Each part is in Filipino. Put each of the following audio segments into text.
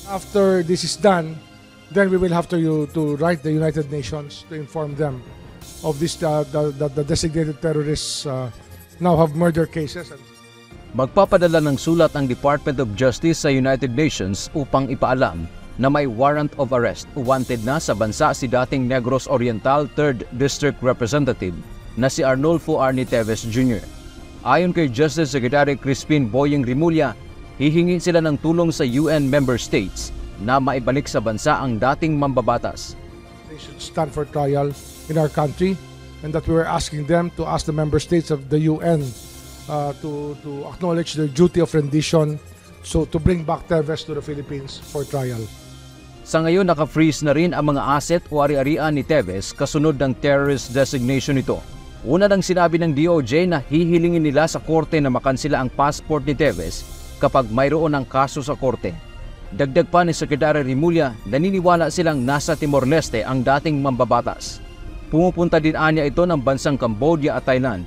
After this is done, then we will have to write the United Nations to inform them of this the designated terrorists now have murder cases. Magpapadala ng sulat ang Department of Justice sa United Nations upang ipaalam na may warrant of arrest o wanted na sa bansa si dating Negros Oriental 3rd District Representative na si Arnulfo Arnie Teves Jr. Ayon kay Justice Secretary Crispin Boyeng Rimulya, hihingi sila ng tulong sa UN member states na maibalik sa bansa ang dating mambabatas. They should stand for trial in our country, and that we were asking them to ask the member states of the UN to acknowledge their duty of rendition, so to bring back Teves to the Philippines for trial. Sa ngayon, naka-freeze na rin ang mga asset o ari-arian ni Teves kasunod ng terrorist designation nito. Una nang sinabi ng DOJ na hihilingin nila sa korte na makansila ang passport ni Teves kapag mayroon ng kaso sa korte. Dagdag pa ni Secretary Rimulya, naniniwala silang nasa Timor-Leste ang dating mambabatas. Pumupunta din anya ito ng bansang Cambodia at Thailand.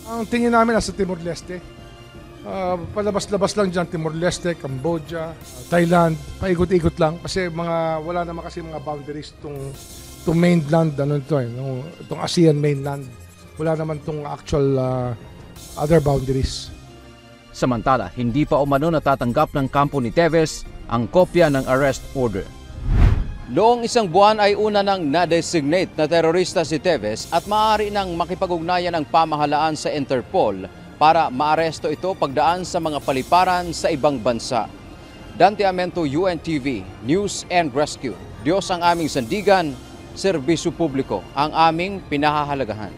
Ang tingin namin nasa Timor-Leste. Palabas-labas lang dyan, Timor-Leste, Cambodia, Thailand, paikot-ikot lang kasi wala naman kasi mga boundaries itong mainland, itong ASEAN mainland. Wala naman itong actual other boundaries. Samantala, hindi pa umano natatanggap ng kampo ni Teves ang kopya ng arrest order. Noong isang buwan ay una nang na-designate na terorista si Teves at maaari nang makipag-ugnayan ang pamahalaan sa Interpol para maaresto ito pagdaan sa mga paliparan sa ibang bansa. Dante Amento, UNTV, News and Rescue. Diyos ang aming sandigan, serbisyo publiko ang aming pinahahalagahan.